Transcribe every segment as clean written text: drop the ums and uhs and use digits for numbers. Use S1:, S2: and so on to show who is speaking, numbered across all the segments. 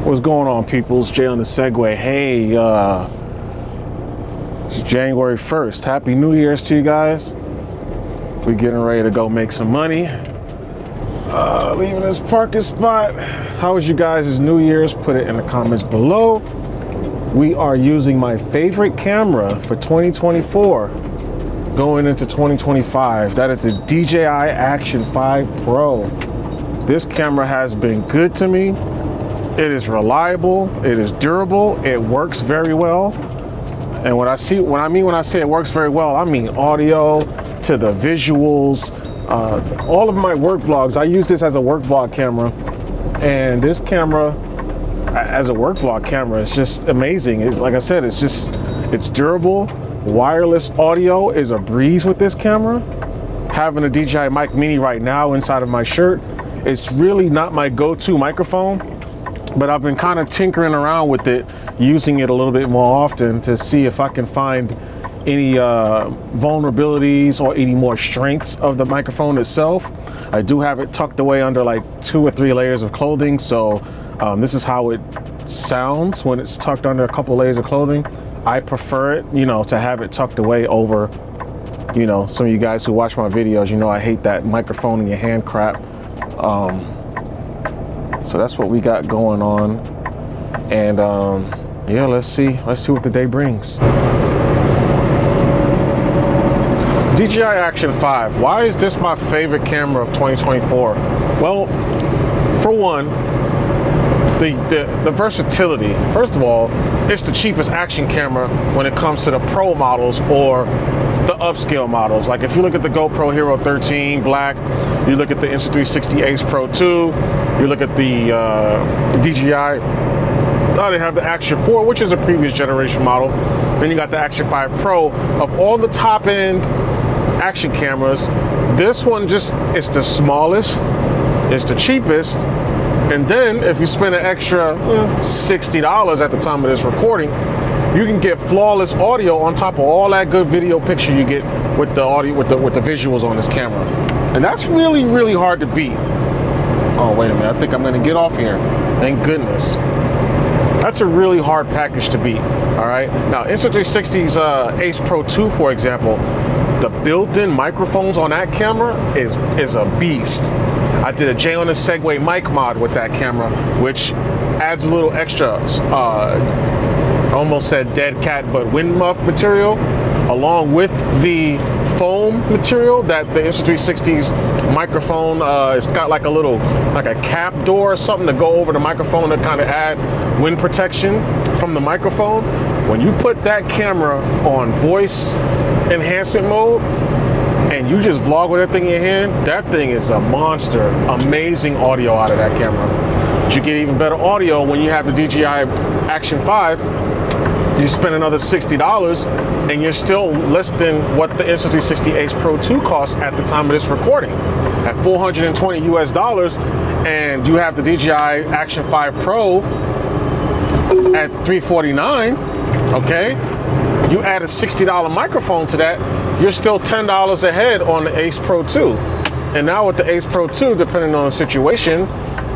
S1: What's going on, peoples? Jay on the Segway. Hey, it's January 1st. Happy New Year's to you guys. We're getting ready to go make some money. Leaving this parking spot. How was you guys' New Year's? Put it in the comments below. We are using my favorite camera for 2024 going into 2025. That is the DJI Action 5 Pro. This camera has been good to me. It is reliable, it is durable, it works very well. And when I say it works very well, I mean audio to the visuals. All of my work vlogs, I use this as a work vlog camera. And this camera, as a work vlog camera, is just amazing. Like I said, it's durable. Wireless audio is a breeze with this camera. Having a DJI Mic Mini right now inside of my shirt, it's really not my go-to microphone. But I've been kind of tinkering around with it, using it a little bit more often to see if I can find any vulnerabilities or any more strengths of the microphone itself. I do have it tucked away under like 2 or 3 layers of clothing. So this is how it sounds when it's tucked under a couple layers of clothing. I prefer it, to have it tucked away over, some of you guys who watch my videos, I hate that microphone in your hand crap. So that's what we got going on, and yeah, let's see what the day brings. DJI Action 5. Why is this my favorite camera of 2024? Well, for one, the versatility. First of all, it's the cheapest action camera when it comes to the pro models or the upscale models. Like if you look at the GoPro Hero 13 Black, you look at the Insta360 Ace Pro 2, you look at the DJI, they have the Action 4, which is a previous generation model. Then you got the Action 5 Pro. Of all the top end action cameras, this one it's the smallest, it's the cheapest. And then if you spend an extra $60 at the time of this recording, you can get flawless audio on top of all that good video picture you get with the audio, with the visuals on this camera. And that's really, really hard to beat. Oh, wait a minute, I think I'm gonna get off here. Thank goodness. That's a really hard package to beat, all right? Now, Insta360's Ace Pro 2, for example, the built-in microphones on that camera is a beast. I did a Jay on the Segway mic mod with that camera, which adds a little extra, I almost said dead cat, but wind muff material, along with the foam material that the Insta360's microphone, it's got like a cap door or something to go over the microphone to kind of add wind protection from the microphone. When you put that camera on voice enhancement mode and you just vlog with that thing in your hand, that thing is a monster. Amazing audio out of that camera. But you get even better audio when you have the DJI Action 5. You spend another $60 and you're still less than what the Insta360 Ace Pro 2 costs at the time of this recording, at $420 US, and you have the DJI Action 5 Pro at $349, okay? You add a $60 microphone to that, you're still $10 ahead on the Ace Pro 2. And now with the Ace Pro 2, depending on the situation,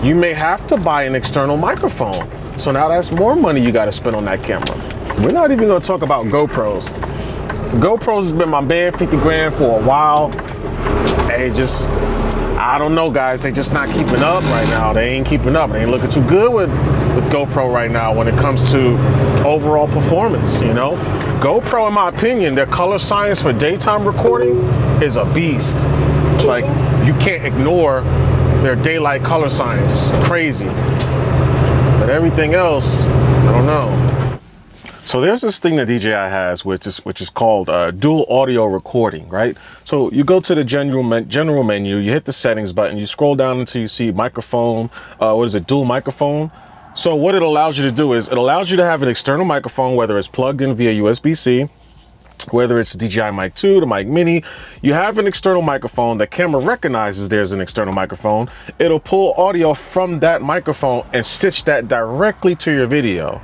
S1: you may have to buy an external microphone. So now that's more money you gotta spend on that camera. We're not even gonna talk about GoPros. GoPros has been my man, 50 grand for a while. I don't know, guys, they just not keeping up right now. They ain't keeping up. They ain't looking too good with GoPro right now when it comes to overall performance, GoPro, in my opinion, their color science for daytime recording is a beast. Like, you can't ignore their daylight color science. Crazy. But everything else, I don't know. So there's this thing that DJI has, which is called dual audio recording, right? So you go to the general menu, you hit the settings button, you scroll down until you see microphone, dual microphone. So what it allows you to do is it allows you to have an external microphone, whether it's plugged in via USB-C, whether it's the DJI Mic 2, the Mic Mini. You have an external microphone. The camera recognizes there's an external microphone. It'll pull audio from that microphone and stitch that directly to your video.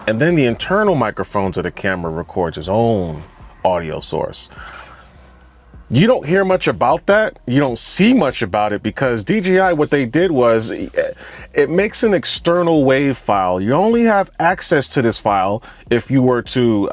S1: And then the internal microphone to the camera records its own audio source. You don't hear much about that. You don't see much about it because DJI, what they did was it makes an external WAV file. You only have access to this file if you were to,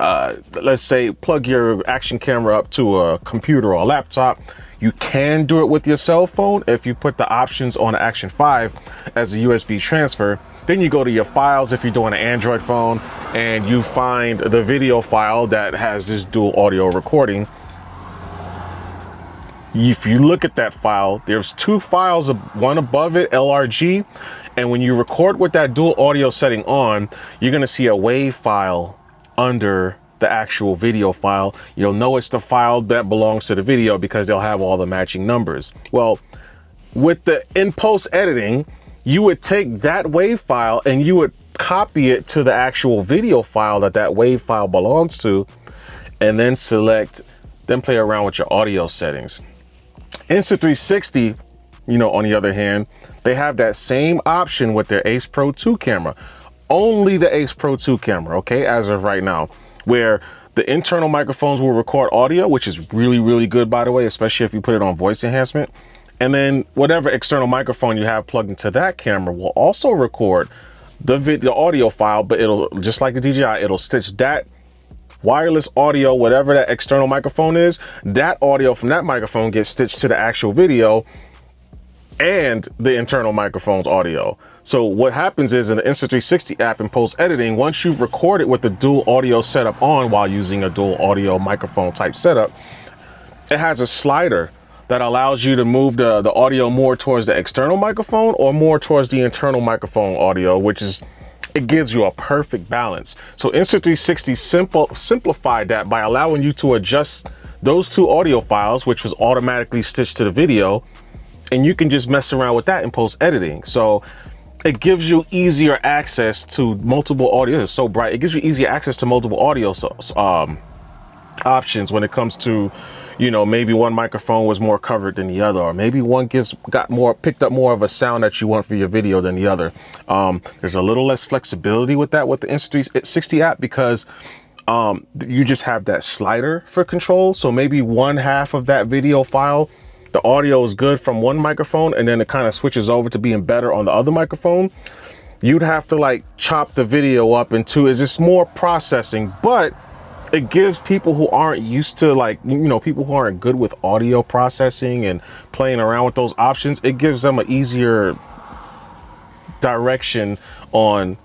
S1: let's say, plug your action camera up to a computer or a laptop. You can do it with your cell phone if you put the options on Action 5 as a USB transfer. Then you go to your files if you're doing an Android phone and you find the video file that has this dual audio recording. If you look at that file, there's two files, one above it, LRG, and when you record with that dual audio setting on, you're gonna see a WAV file under the actual video file. You'll know it's the file that belongs to the video because they'll have all the matching numbers. Well, with the in-post editing, you would take that WAV file and you would copy it to the actual video file that WAV file belongs to, and then then play around with your audio settings. Insta360, on the other hand, they have that same option with their Ace Pro 2 camera. Only the Ace Pro 2 camera, okay, as of right now, where the internal microphones will record audio, which is really, really good, by the way, especially if you put it on voice enhancement. And then whatever external microphone you have plugged into that camera will also record the audio file, but it'll, just like the DJI, it'll stitch that wireless audio, whatever that external microphone is, that audio from that microphone gets stitched to the actual video and the internal microphone's audio. So what happens is in the Insta360 app in post editing, once you've recorded with the dual audio setup on while using a dual audio microphone type setup, it has a slider that allows you to move the audio more towards the external microphone or more towards the internal microphone audio, which is, it gives you a perfect balance. So Insta360 simplified that by allowing you to adjust those two audio files, which was automatically stitched to the video, and you can just mess around with that in post editing. So it gives you easier access to multiple audio. It's so bright. It gives you easier access to multiple audio options when it comes to, maybe one microphone was more covered than the other, or maybe one picked up more of a sound that you want for your video than the other. There's a little less flexibility with that with the Insta360 app because you just have that slider for control. So maybe one half of that video file, the audio is good from one microphone, and then it kind of switches over to being better on the other microphone. You'd have to chop the video up into, it's just more processing, but it gives people who aren't used to people who aren't good with audio processing and playing around with those options, it gives them an easier direction on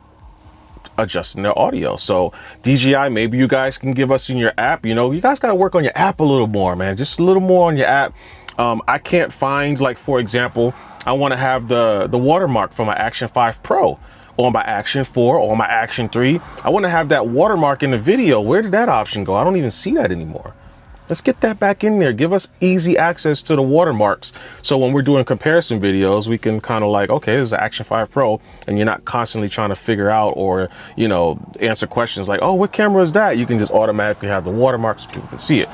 S1: adjusting their audio. So DJI, maybe you guys can give us in your app, you guys got to work on your app a little more, man, just a little more on your app. I can't find, for example, I want to have the watermark for my Action 5 Pro on my Action 4 or my Action 3. I want to have that watermark in the video. Where did that option go? I don't even see that anymore. Let's get that back in there. Give us easy access to the watermarks. So when we're doing comparison videos, we can kind of okay, this is the Action 5 Pro, and you're not constantly trying to figure out or, answer questions like, oh, what camera is that? You can just automatically have the watermark so people can see it.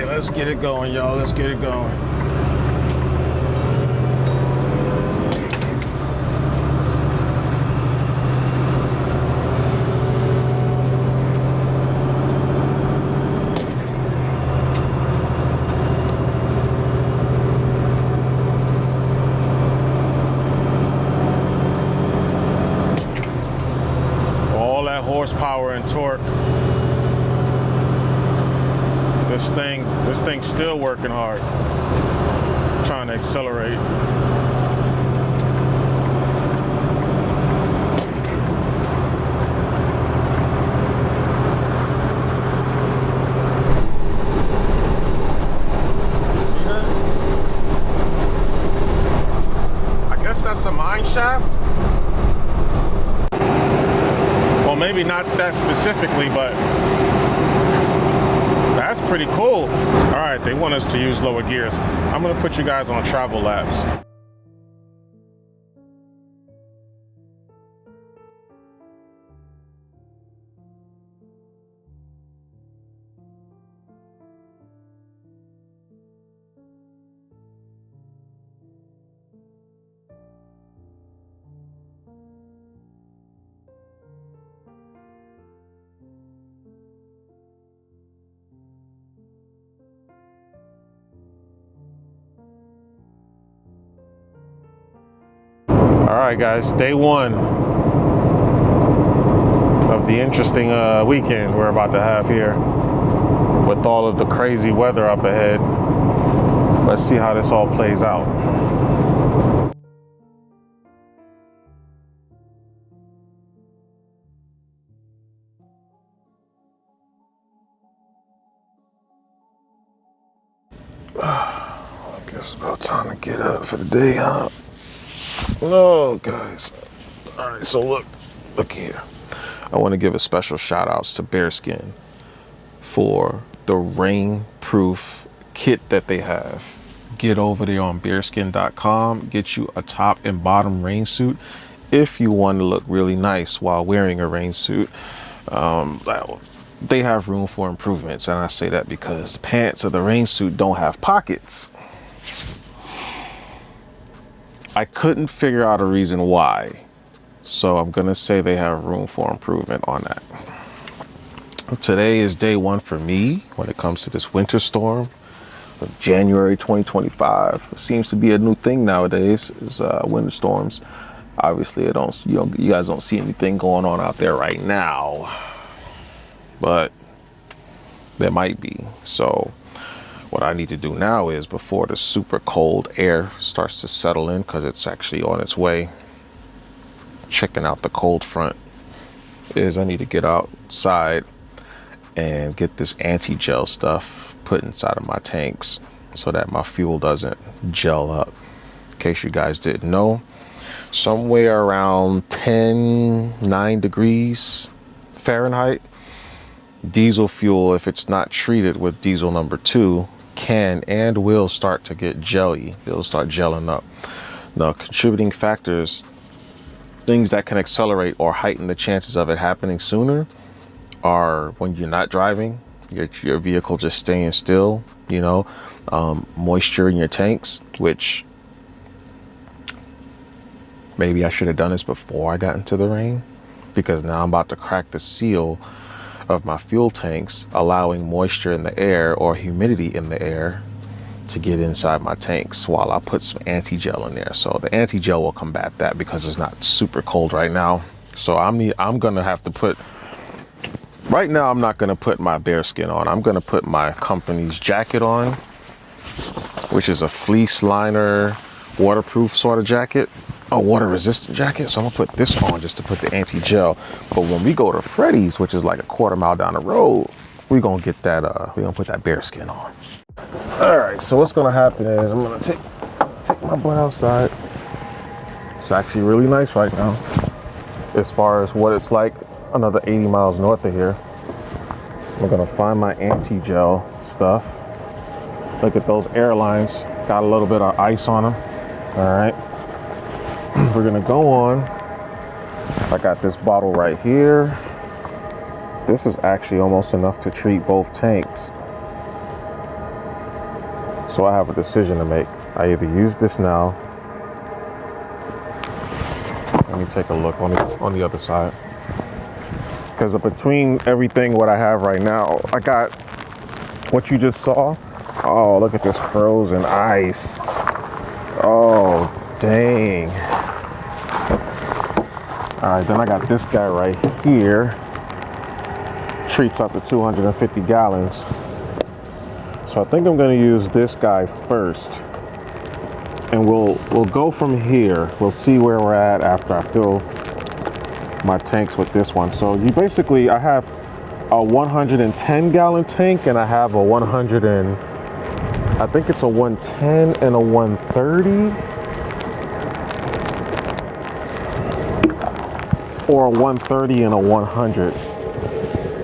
S1: Let's get it going, y'all. Let's get it going. All that horsepower and torque. This thing's still working hard, trying to accelerate. See that? I guess that's a mine shaft. Well, maybe not that specifically, but that's pretty cool. All right, they want us to use lower gears. I'm gonna put you guys on travel laps. All right, guys, day one of the interesting weekend we're about to have here with all of the crazy weather up ahead. Let's see how this all plays out. I guess it's about time to get up for the day, huh? No, guys. All right, so look here. I want to give a special shout outs to Bearskin for the rain-proof kit that they have. Get over there on bearskin.com, get you a top and bottom rain suit if you want to look really nice while wearing a rain suit. They have room for improvements, and I say that because the pants of the rain suit don't have pockets. I couldn't figure out a reason why, so I'm gonna say they have room for improvement on that. Today is day one for me when it comes to this winter storm of January 2025. It seems to be a new thing nowadays, is winter storms. Obviously, you guys don't see anything going on out there right now, but there might be. So what I need to do now is, before the super cold air starts to settle in, because it's actually on its way, checking out the cold front, is I need to get outside and get this anti-gel stuff put inside of my tanks so that my fuel doesn't gel up. In case you guys didn't know, somewhere around 9 degrees Fahrenheit, diesel fuel, if it's not treated with diesel number 2, can and will start to get jelly. It'll start gelling up. Now, contributing factors, things that can accelerate or heighten the chances of it happening sooner, are when you're not driving, your vehicle just staying still, moisture in your tanks, which maybe I should have done this before I got into the rain, because now I'm about to crack the seal of my fuel tanks, allowing moisture in the air or humidity in the air to get inside my tanks while I put some anti-gel in there. So the anti-gel will combat that, because it's not super cold right now. So I'm gonna have to put, right now I'm not gonna put my Bearskin on. I'm gonna put my company's jacket on, which is a fleece liner, waterproof sort of jacket, a water resistant jacket. So I'm gonna put this on just to put the anti-gel. But when we go to Freddy's, which is like a quarter mile down the road, we're gonna get that, we're gonna put that Bearskin on. All right, so what's gonna happen is I'm gonna take my butt outside. It's actually really nice right now as far as what it's like another 80 miles north of here. I'm gonna find my anti-gel stuff. Look at those airlines, got a little bit of ice on them. All right, we're gonna go on. I got this bottle right here. This is actually almost enough to treat both tanks. So I have a decision to make. I either use this now. Let me take a look on the other side. Because between everything what I have right now, I got what you just saw. Oh, look at this frozen ice. Oh, dang. All right, then I got this guy right here. Treats up to 250 gallons. So I think I'm gonna use this guy first. And we'll go from here. We'll see where we're at after I fill my tanks with this one. So I have a 110 gallon tank, and I have a 110 and a 130, or a 130 and a 100.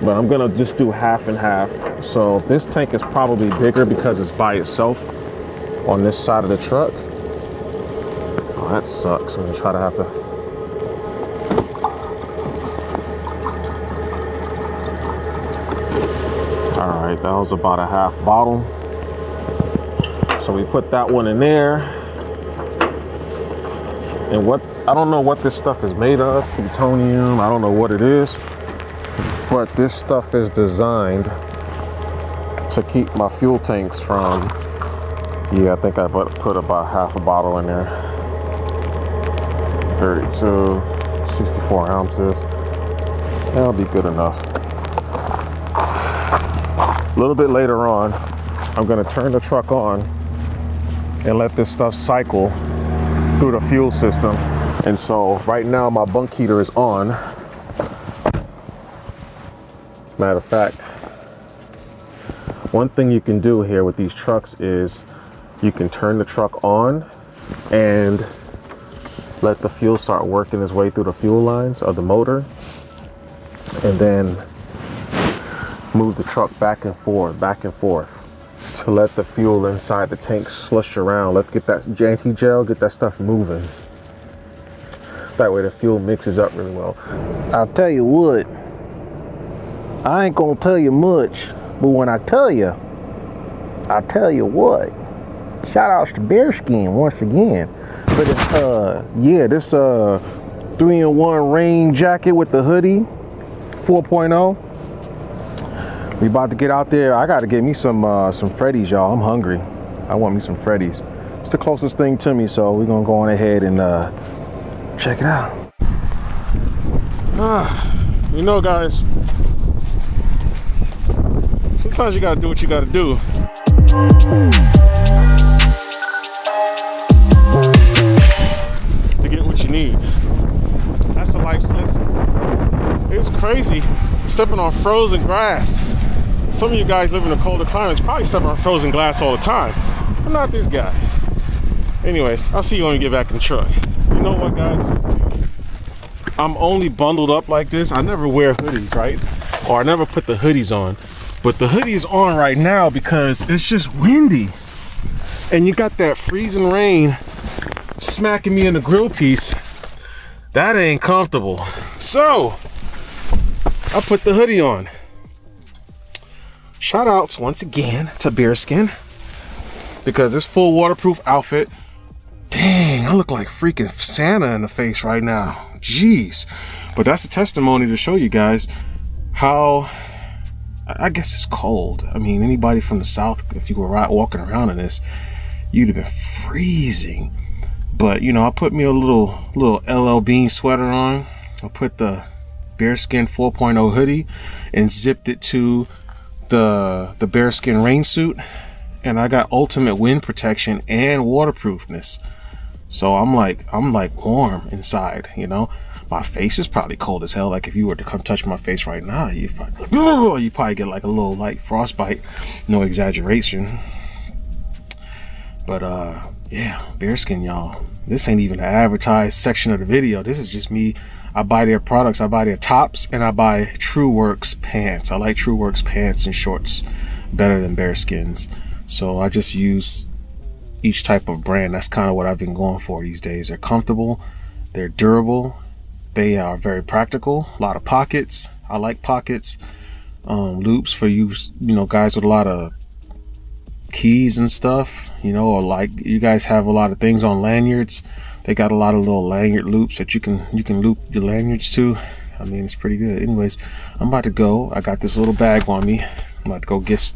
S1: But I'm gonna just do half and half. So this tank is probably bigger because it's by itself on this side of the truck. Oh, that sucks. I'm gonna try to have to. All right, that was about a half bottle. So we put that one in there. And I don't know what this stuff is made of, plutonium, I don't know what it is, but this stuff is designed to keep my fuel tanks from, yeah, I think I put about half a bottle in there. 32, 64 ounces. That'll be good enough. A little bit later on, I'm gonna turn the truck on and let this stuff cycle through the fuel system. And so right now my bunk heater is on. Matter of fact, one thing you can do here with these trucks is you can turn the truck on and let the fuel start working its way through the fuel lines of the motor, and then move the truck back and forth to let the fuel inside the tank slush around. Let's get that anti-gel, get that stuff moving. That way the fuel mixes up really well.
S2: I'll tell you what, I ain't gonna tell you much, but when I tell you, I'll tell you what. Shout outs to Bearskin once again. But yeah, this 3-in-1 rain jacket with the hoodie, 4.0. We about to get out there. I gotta get me some Freddy's, y'all. I'm hungry. I want me some Freddy's. It's the closest thing to me, so we're gonna go on ahead and check it out.
S1: You know, guys, sometimes you gotta do what you gotta do. To get what you need. That's a life's lesson. It's crazy stepping on frozen grass. Some of you guys live in the colder climates probably step on frozen glass all the time. I'm not this guy. Anyways, I'll see you when we get back in the truck. You know what, guys? I'm only bundled up like this. I never wear hoodies, right? Or I never put the hoodies on. But the hoodie is on right now because it's just windy. And you got that freezing rain smacking me in the grill piece. That ain't comfortable. So, I put the hoodie on. Shout outs once again to Bearskin, because this full waterproof outfit, dang, I look like freaking Santa in the face right now. Jeez. But that's a testimony to show you guys how, I guess it's cold. I mean, anybody from the South, if you were walking around in this, you'd have been freezing. But, you know, I put me a little LL Bean sweater on. I put the Bearskin 4.0 hoodie and zipped it to the Bearskin rain suit, and I got ultimate wind protection and waterproofness. So I'm like warm inside, you know. My face is probably cold as hell. Like if you were to come touch my face right now, you probably get like a little light frostbite. No exaggeration. But yeah, Bearskin, y'all. This ain't even an advertised section of the video. This is just me. I buy their products, I buy their tops, and I buy TrueWorks pants. I like TrueWorks pants and shorts better than Bearskins. So I just use each type of brand. That's kind of what I've been going for these days. They're comfortable, they're durable, they are very practical, a lot of pockets. I like pockets, loops for you know, guys with a lot of keys and stuff, you know, or like you guys have a lot of things on lanyards. They got a lot of little lanyard loops that you can loop your lanyards to. I mean, it's pretty good. Anyways, I'm about to go. I got this little bag on me. I'm about to go get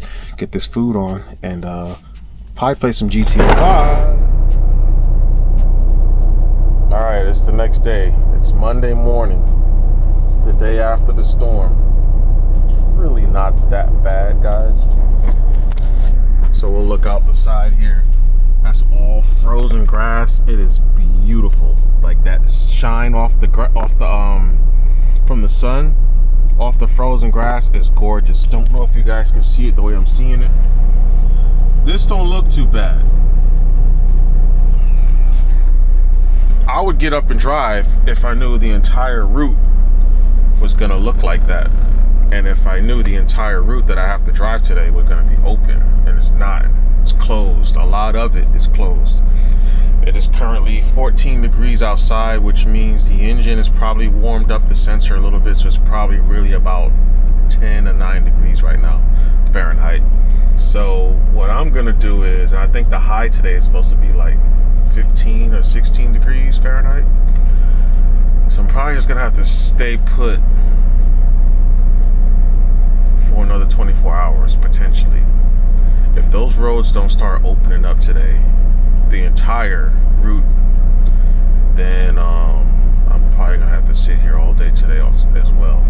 S1: this food on and probably play some GTA 5. All right, it's the next day. It's Monday morning, the day after the storm. It's really not that bad, guys. So we'll look out the side here. That's all frozen grass. It is beautiful. Like that shine off the from the sun off the frozen grass is gorgeous. Don't know if you guys can see it the way I'm seeing it. This don't look too bad. I would get up and drive if I knew the entire route was gonna look like that. And if I knew the entire route that I have to drive today was going to be open, and it's not. It's closed. A lot of it is closed. It is currently 14 degrees outside, which means the engine is probably warmed up the sensor a little bit, so it's probably really about 10 or 9 degrees right now, Fahrenheit. So what I'm gonna do is, and I think the high today is supposed to be like 15 or 16 degrees Fahrenheit. So I'm probably just gonna have to stay put for another 24 hours, potentially. If those roads don't start opening up today, the entire route, then I'm probably gonna have to sit here all day today as well.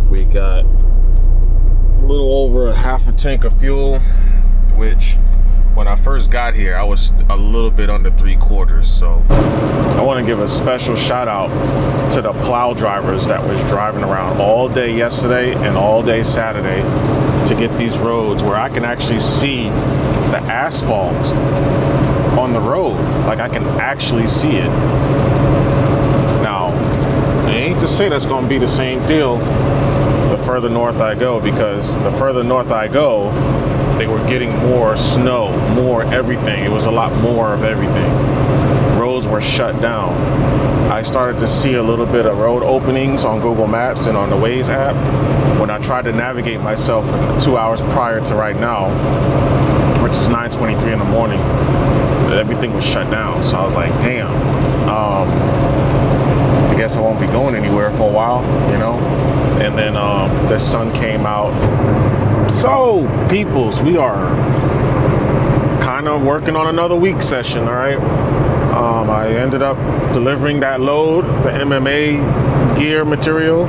S1: We got a little over half a tank of fuel, which when I first got here, I was a little bit under 3/4. So I want to give a special shout out to the plow drivers that was driving around all day yesterday and all day Saturday to get these roads where I can actually see the asphalt on the road. Like, I can actually see it. Now, it ain't to say that's going to be the same deal the further north I go, because the further north I go, they were getting more snow, more everything. It was a lot more of everything. Roads were shut down. I started to see a little bit of road openings on Google Maps and on the Waze app. When I tried to navigate myself for 2 hours prior to right now, which is 9:23 in the morning, everything was shut down. So I was like, damn, I guess I won't be going anywhere for a while, you know? And then the sun came out. So, peoples, we are kind of working on another week session, all right? I ended up delivering that load, the MMA gear material,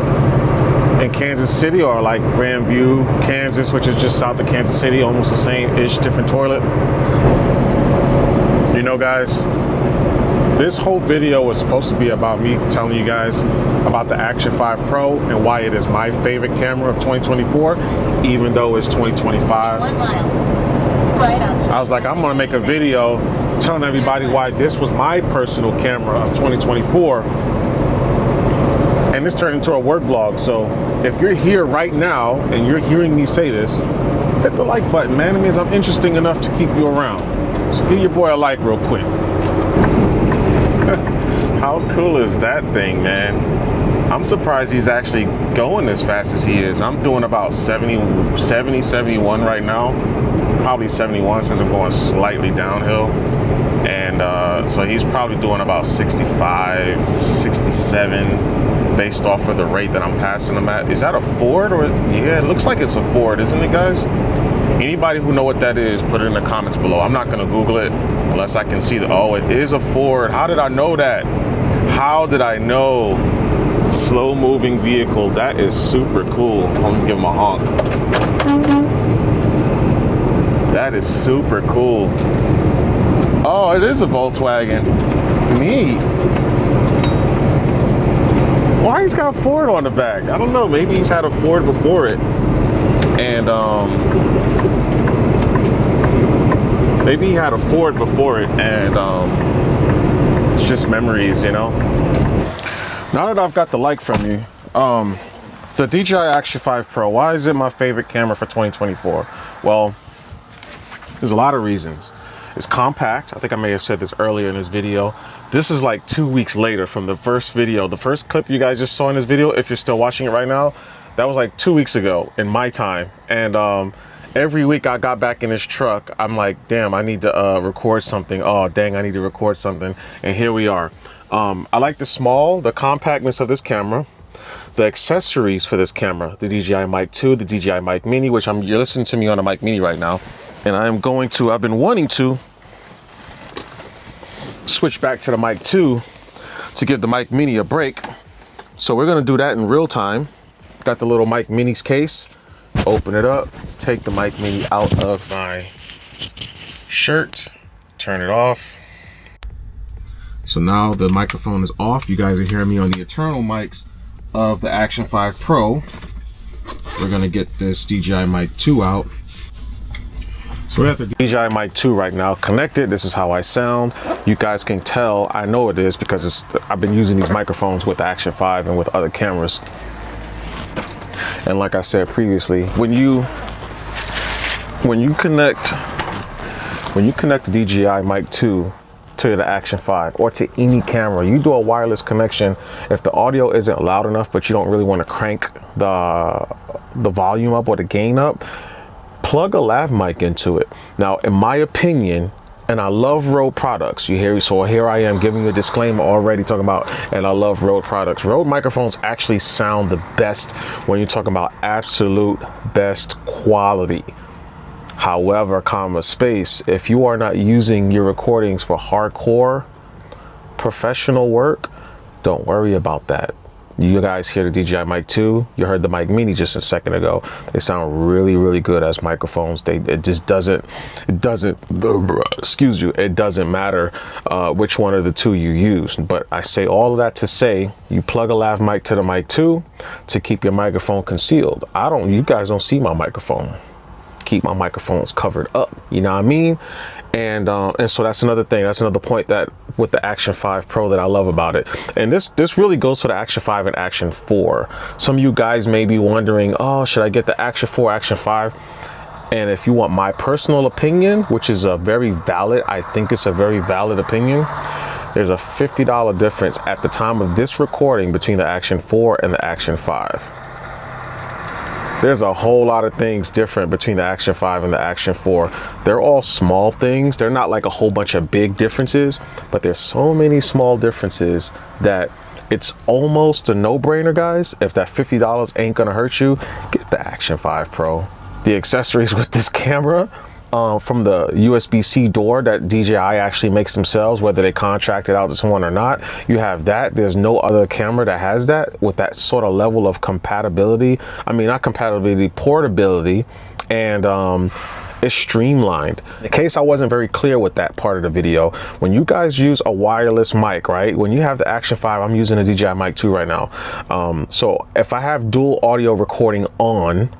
S1: in Kansas City, or like Grandview, Kansas, which is just south of Kansas City, almost the same-ish, different toilet. You know, guys, this whole video was supposed to be about me telling you guys about the Action 5 Pro and why it is my favorite camera of 2024, even though it's 2025.
S3: 1 mile. Right outside.
S1: I was like, I'm gonna make a video telling everybody why this was my personal camera of 2024. And this turned into a work vlog. So if you're here right now and you're hearing me say this, hit the like button, man. It means I'm interesting enough to keep you around. So give your boy a like real quick. How cool is that thing, man? I'm surprised he's actually going as fast as he is. I'm doing about 70, 71 right now. Probably 71 since I'm going slightly downhill. And so he's probably doing about 65, 67 based off of the rate that I'm passing him at. Is that a Ford? Or yeah, it looks like it's a Ford, isn't it, guys? Anybody who know what that is, put it in the comments below. I'm not gonna Google it unless I can see the, oh, it is a Ford. How did I know that? How did I know? Slow moving vehicle. That is super cool. I'm gonna give him a honk. That is super cool. Oh, it is a Volkswagen. Neat. Why he's got Ford on the back? I don't know. Maybe he's had a Ford before it. And maybe he had a Ford before it, and it's just memories, you know. Now that I've got the like from you, the DJI Action 5 Pro, why is it my favorite camera for 2024? Well, there's a lot of reasons. It's compact. I think I may have said this earlier in this video. This is like 2 weeks later from the first video. The first clip you guys just saw in this video, if you're still watching it right now, that was like 2 weeks ago in my time. And every week I got back in this truck, I'm like, damn, I need to record something. Oh, dang, I need to record something. And here we are. I like the compactness of this camera, the accessories for this camera, the DJI Mic 2, the DJI Mic Mini, which you're listening to me on a Mic Mini right now. And I've been wanting to switch back to the Mic 2 to give the Mic Mini a break. So we're gonna do that in real time. Got the little Mic Mini's case, open it up, take the Mic Mini out of my shirt, turn it off. So now the microphone is off. You guys are hearing me on the internal mics of the Action 5 Pro. We're gonna get this DJI Mic 2 out. So we're at the DJI Mic 2 right now, connected. This is how I sound. You guys can tell, I know it is because I've been using these microphones with the Action 5 and with other cameras. And like I said previously, when you connect the DJI Mic 2 to the Action 5 or to any camera, you do a wireless connection. If the audio isn't loud enough, but you don't really want to crank the volume up or the gain up, plug a lav mic into it. Now, in my opinion, and I love Rode products, you hear me? So here I am giving you a disclaimer already, talking about, and I love Rode products. Rode microphones actually sound the best when you're talking about absolute best quality. However, if you are not using your recordings for hardcore professional work, don't worry about that. You guys hear the DJI Mic 2, you heard the Mic Mini just a second ago. They sound really, really good as microphones. It doesn't matter which one of the two you use. But I say all of that to say, you plug a lav mic to the Mic 2 to keep your microphone concealed. You guys don't see my microphone. Keep my microphones covered up, you know what I mean? And so that's another thing, that's another point that with the Action 5 Pro that I love about it. And this really goes for the Action 5 and Action 4. Some of you guys may be wondering, oh, should I get the Action 4, Action 5? And if you want my personal opinion, which is I think it's a very valid opinion, there's a $50 difference at the time of this recording between the Action 4 and the Action 5. There's a whole lot of things different between the Action 5 and the Action 4. They're all small things. They're not like a whole bunch of big differences, but there's so many small differences that it's almost a no-brainer, guys. If that $50 ain't gonna hurt you, get the Action 5 Pro. The accessories with this camera, from the USB-C door that DJI actually makes themselves, whether they contract it out to someone or not, you have that. There's no other camera that has that with that sort of level of compatibility. I mean, not compatibility, portability, and it's streamlined. In case I wasn't very clear with that part of the video, when you guys use a wireless mic, right? When you have the Action 5, I'm using the DJI Mic 2 right now. So if I have dual audio recording on,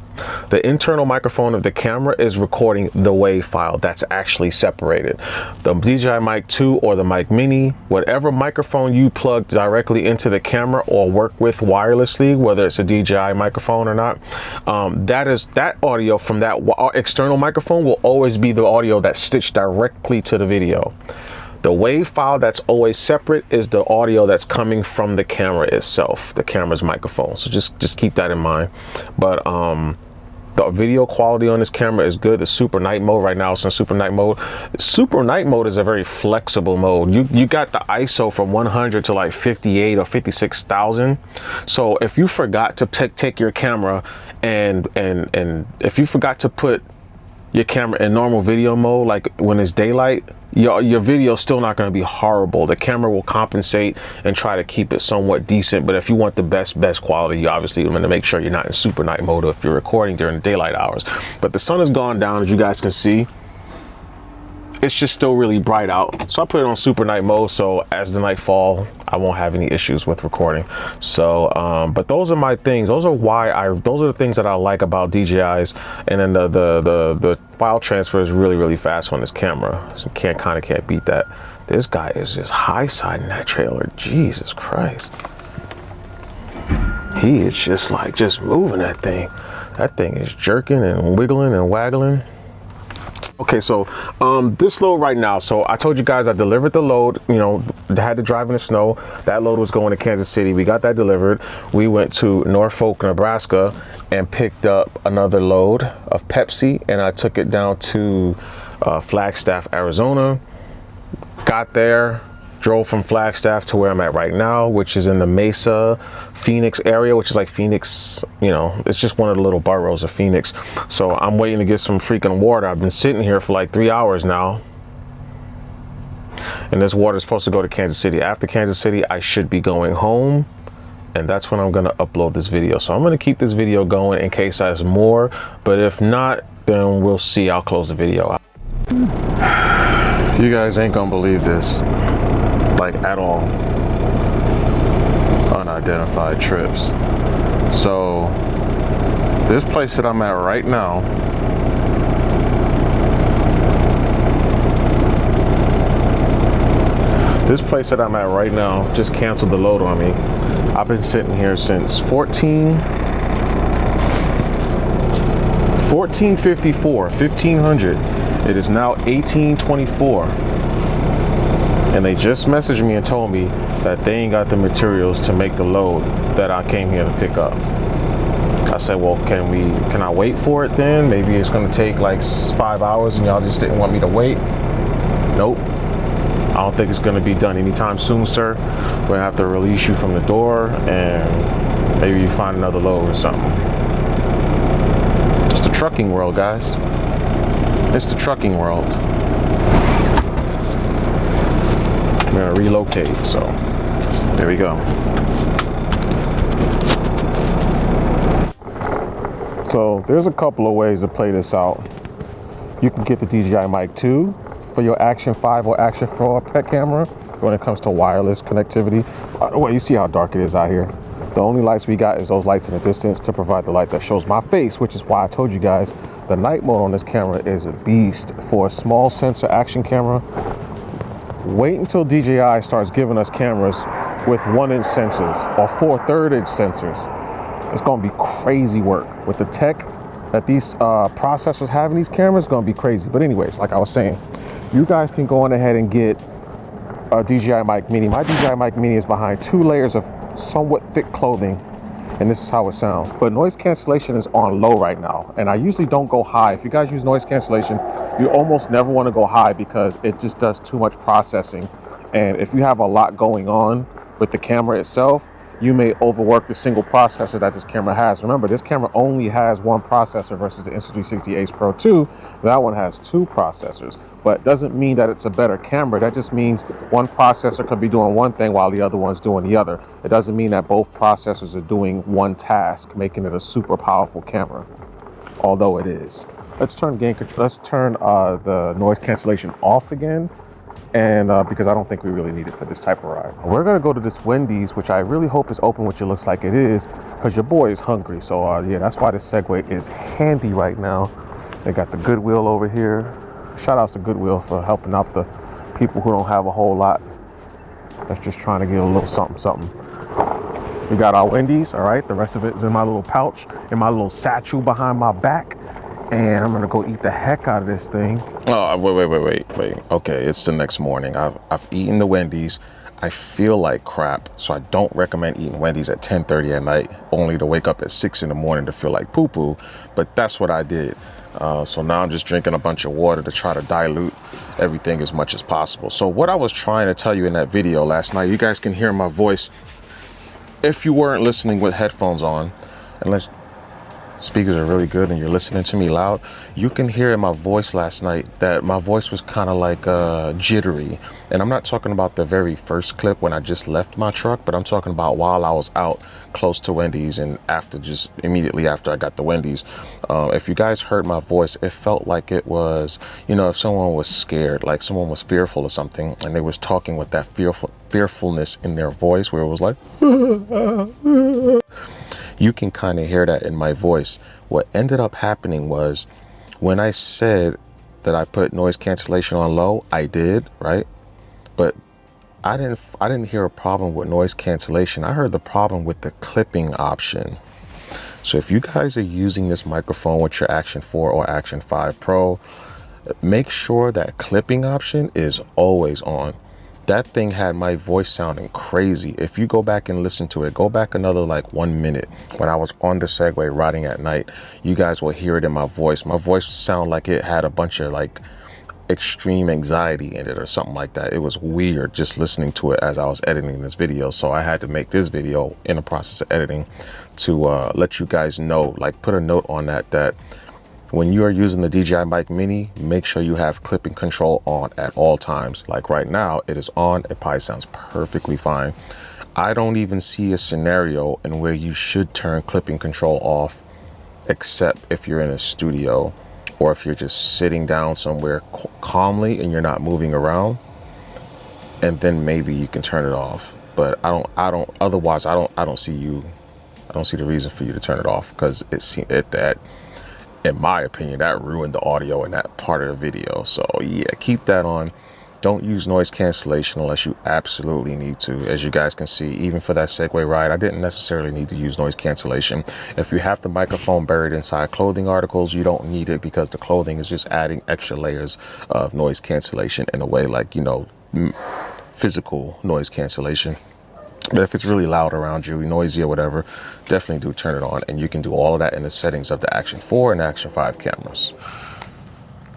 S1: the internal microphone of the camera is recording the WAV file that's actually separated. The DJI Mic 2 or the Mic Mini, whatever microphone you plug directly into the camera or work with wirelessly, whether it's a DJI microphone or not, that audio from that external microphone will always be the audio that's stitched directly to the video. The WAV file that's always separate is the audio that's coming from the camera itself, the camera's microphone. So just keep that in mind. But the video quality on this camera is good. The super night mode right now, it's in super night mode. Super night mode is a very flexible mode. You got the ISO from 100 to like 58 or 56,000. So if you forgot to take your camera and if you forgot to put your camera in normal video mode, like when it's daylight, your video is still not going to be horrible. The camera will compensate and try to keep it somewhat decent. But if you want the best quality, you obviously want to make sure you're not in super night mode if you're recording during the daylight hours. But the sun has gone down, as you guys can see. It's just still really bright out, so I put it on super night mode, so as the night fall I won't have any issues with recording. So but those are my things. Those are the things that I like about DJI's. And then the file transfer is really fast on this camera, so kind of can't beat that. This guy is just high siding that trailer. Jesus Christ, he is just moving that thing. That thing is jerking and wiggling and waggling. Okay, so this load right now, so I told you guys I delivered the load, you know, had to drive in the snow. That load was going to Kansas City. We got that delivered. We went to Norfolk, Nebraska and picked up another load of Pepsi, and I took it down to Flagstaff, Arizona. Got there, drove from Flagstaff to where I'm at right now, which is in the Mesa, Phoenix area, which is like Phoenix, you know, it's just one of the little boroughs of Phoenix. So I'm waiting to get some freaking water. I've been sitting here for like 3 hours now. And this water is supposed to go to Kansas City. After Kansas City, I should be going home. And that's when I'm gonna upload this video. So I'm gonna keep this video going in case there's more. But if not, then we'll see. I'll close the video out. You guys ain't gonna believe this. Like at all. Unidentified trips. So this place that I'm at right now, just canceled the load on me. I've been sitting here since 14 1454, 1500. It is now 1824. And they just messaged me and told me that they ain't got the materials to make the load that I came here to pick up. I said, well, can I wait for it then? Maybe it's gonna take like 5 hours and y'all just didn't want me to wait. Nope. I don't think it's gonna be done anytime soon, sir. We're gonna have to release you from the door and maybe you find another load or something. It's the trucking world, guys. It's the trucking world. We're gonna relocate, so there we go. So there's a couple of ways to play this out. You can get the DJI Mic 2 for your Action 5 or Action 4 pet camera when it comes to wireless connectivity. By the way, you see how dark it is out here. The only lights we got is those lights in the distance to provide the light that shows my face, which is why I told you guys the night mode on this camera is a beast. For a small sensor action camera, wait until DJI starts giving us cameras with 1-inch sensors or 4/3 inch sensors. It's gonna be crazy work. With the tech that these processors have in these cameras, it's gonna be crazy. But anyways, like I was saying, you guys can go on ahead and get a DJI Mic Mini. My DJI Mic Mini is behind 2 layers of somewhat thick clothing, and this is how it sounds. But noise cancellation is on low right now, and I usually don't go high. If you guys use noise cancellation, you almost never want to go high because it just does too much processing. And if you have a lot going on with the camera itself, you may overwork the single processor that this camera has. Remember, this camera only has 1 processor versus the Insta360 Ace Pro 2. That one has 2 processors, but doesn't mean that it's a better camera. That just means one processor could be doing one thing while the other one's doing the other. It doesn't mean that both processors are doing one task, making it a super powerful camera, although it is. Let's turn the noise cancellation off again. And because I don't think we really need it for this type of ride. We're gonna go to this Wendy's, which I really hope is open, which it looks like it is, because your boy is hungry. So yeah, that's why this Segway is handy right now. They got the Goodwill over here. Shout outs to Goodwill for helping out the people who don't have a whole lot. That's just trying to get a little something. We got our Wendy's, all right? The rest of it is in my little pouch, in my little satchel behind my back. And I'm gonna go eat the heck out of this thing.
S4: Oh, wait. Okay, it's the next morning. I've eaten the Wendy's. I feel like crap, so I don't recommend eating Wendy's at 10:30 at night, only to wake up at 6 in the morning to feel like poo-poo. But that's what I did. So now I'm just drinking a bunch of water to try to dilute everything as much as possible. So what I was trying to tell you in that video last night, you guys can hear my voice if you weren't listening with headphones on, unless speakers are really good and you're listening to me loud. You can hear in my voice last night that my voice was kind of like jittery. And I'm not talking about the very first clip when I just left my truck, but I'm talking about while I was out close to Wendy's and just immediately after I got the Wendy's. If you guys heard my voice, it felt like it was, if someone was scared, like someone was fearful of something and they was talking with that fearfulness in their voice where it was like, you can kind of hear that in my voice. What ended up happening was when I said that I put noise cancellation on low, I did, right? But I didn't hear a problem with noise cancellation. I heard the problem with the clipping option. So if you guys are using this microphone with your Action 4 or Action 5 Pro, make sure that clipping option is always on. That thing had my voice sounding crazy. If you go back and listen to it, go back another like 1 minute when I was on the Segway riding at night, you guys will hear it in my voice. My voice would sound like it had a bunch of like extreme anxiety in it or something like that. It was weird just listening to it as I was editing this video. So I had to make this video in the process of editing to let you guys know, like put a note on that when you are using the DJI Mic Mini, make sure you have clipping control on at all times. Like right now, it is on. It probably sounds perfectly fine. I don't even see a scenario in where you should turn clipping control off, except if you're in a studio or if you're just sitting down somewhere calmly and you're not moving around, and then maybe you can turn it off. But otherwise I don't see the reason for you to turn it off, because in my opinion, that ruined the audio in that part of the video. So yeah, keep that on. Don't use noise cancellation unless you absolutely need to. As you guys can see, even for that Segway ride, I didn't necessarily need to use noise cancellation. If you have the microphone buried inside clothing articles, you don't need it, because the clothing is just adding extra layers of noise cancellation in a way, like, you know, physical noise cancellation. But if it's really loud around you, noisy or whatever, definitely do turn it on. And you can do all of that in the settings of the Action 4 and Action 5 cameras.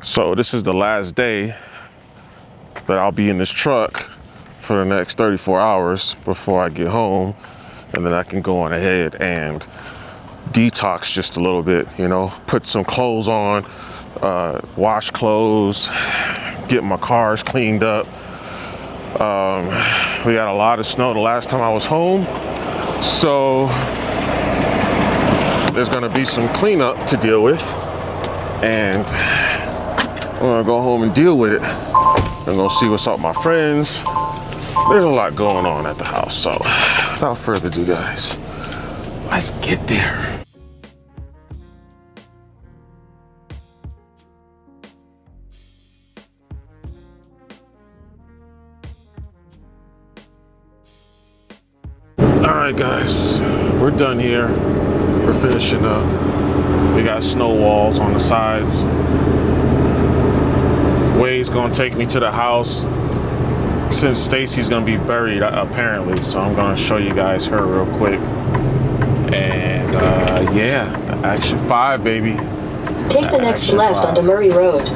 S1: So this is the last day that I'll be in this truck for the next 34 hours before I get home. And then I can go on ahead and detox just a little bit, you know, put some clothes on, wash clothes, get my cars cleaned up. We got a lot of snow the last time I was home, so there's gonna be some cleanup to deal with, and I'm gonna go home and deal with it. I'm gonna see what's up with my friends. There's a lot going on at the house, so without further ado, guys, let's get there. All right, guys, we're done here. We're finishing up. We got snow walls on the sides. Way's gonna take me to the house since Stacy's gonna be buried apparently. So I'm gonna show you guys her real quick. And yeah, the Action 5, baby.
S3: Take the next left onto Murray Road.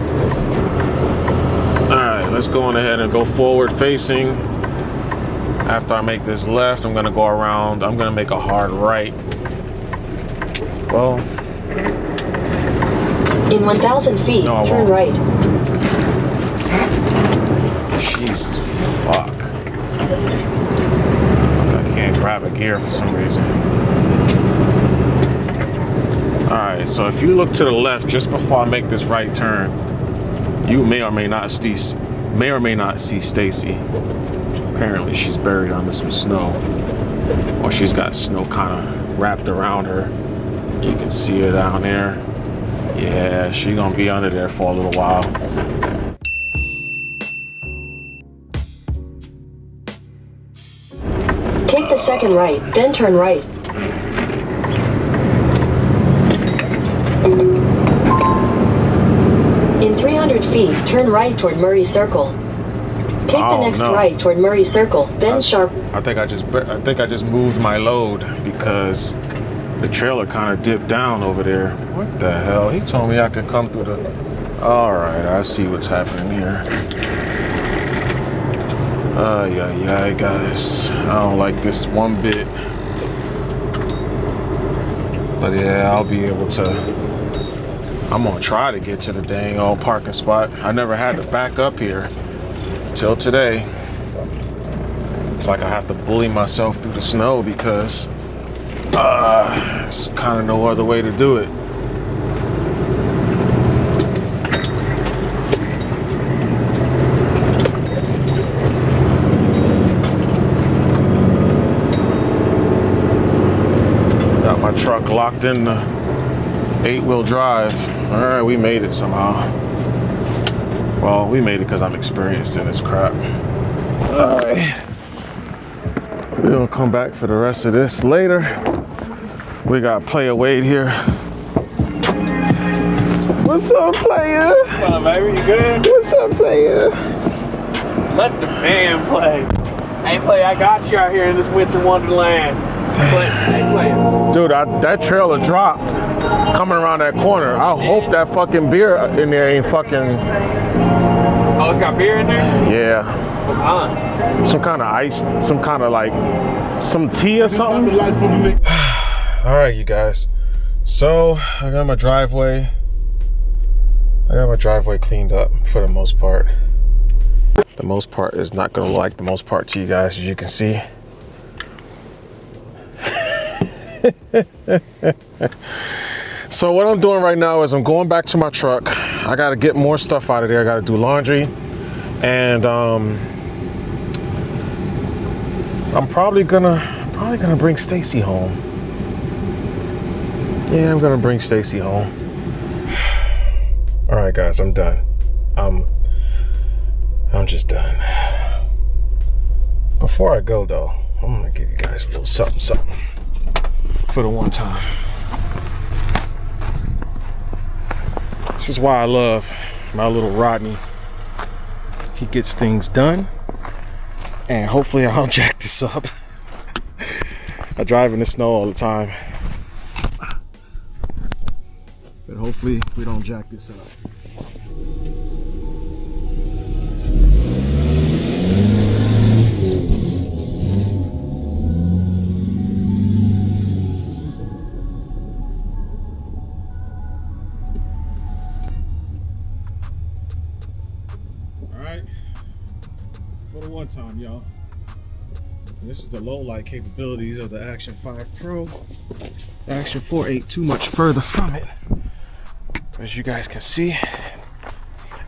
S1: All right, let's go on ahead and go forward facing. After I make this left, I'm gonna go around. I'm gonna make a hard right. Well,
S3: in 1,000 feet,
S1: no,
S3: turn right.
S1: Jesus, fuck. I can't grab a gear for some reason. All right, so if you look to the left just before I make this right turn, you may or may not see Stacy. Apparently she's buried under some snow, or she's got snow kind of wrapped around her. You can see her down there. Yeah, she's gonna be under there for a little while.
S3: Take the second right, then turn right. In 300 feet, turn right toward Murray Circle. Take the next right toward Murray Circle, then sharp.
S1: I think I just moved my load because the trailer kind of dipped down over there. What the hell? He told me I could come through the. All right, I see what's happening here. Yeah, guys, I don't like this one bit. But yeah, I'll be able to. I'm gonna try to get to the dang old parking spot. I never had to back up here till today. It's like I have to bully myself through the snow because there's kind of no other way to do it. Got my truck locked in the 8-wheel drive. All right, we made it somehow. Well, we made it because I'm experienced in this crap. All right. We'll come back for the rest of this later. We got Player Wade here. What's up, player?
S5: What's up, baby? You good?
S1: What's up, player?
S5: Let the band play. Hey, play, I got you out here in this winter wonderland. Play, hey, play.
S1: Dude, that trailer dropped coming around that corner. I hope that fucking beer in there ain't fucking...
S5: Oh, it's got beer in there?
S1: Yeah.
S5: Huh?
S1: Some kind of ice, some kind of like, some tea or something. All right, you guys. So I got my driveway cleaned up for the most part. The most part is not gonna look like the most part to you guys, as you can see. So what I'm doing right now is I'm going back to my truck. I gotta get more stuff out of there. I gotta do laundry, and I'm probably gonna bring Stacy home. Yeah, I'm gonna bring Stacy home. All right, guys, I'm done. I'm just done. Before I go though, I'm gonna give you guys a little something for the one time. This is why I love my little Rodney. He gets things done, and hopefully I'll jack this up. I drive in the snow all the time, but hopefully we don't jack this up. For the one time, y'all. This is the low light capabilities of the Action 5 Pro. The Action 4 ain't too much further from it. As you guys can see,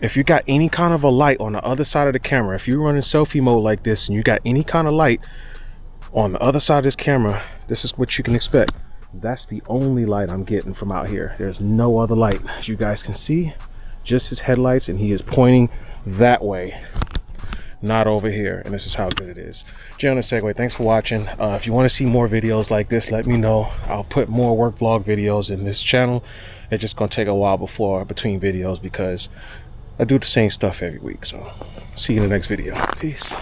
S1: if you got any kind of a light on the other side of the camera, if you're running selfie mode like this and you got any kind of light on the other side of this camera, this is what you can expect. That's the only light I'm getting from out here. There's no other light. As you guys can see, just his headlights, and he is pointing that way, not over here. And this is how good it is. Jay on the Segway, thanks for watching. If you want to see more videos like this, let me know. I'll put more work vlog videos in this channel. It's just gonna take a while between videos because I do the same stuff every week. So see you in the next video. Peace.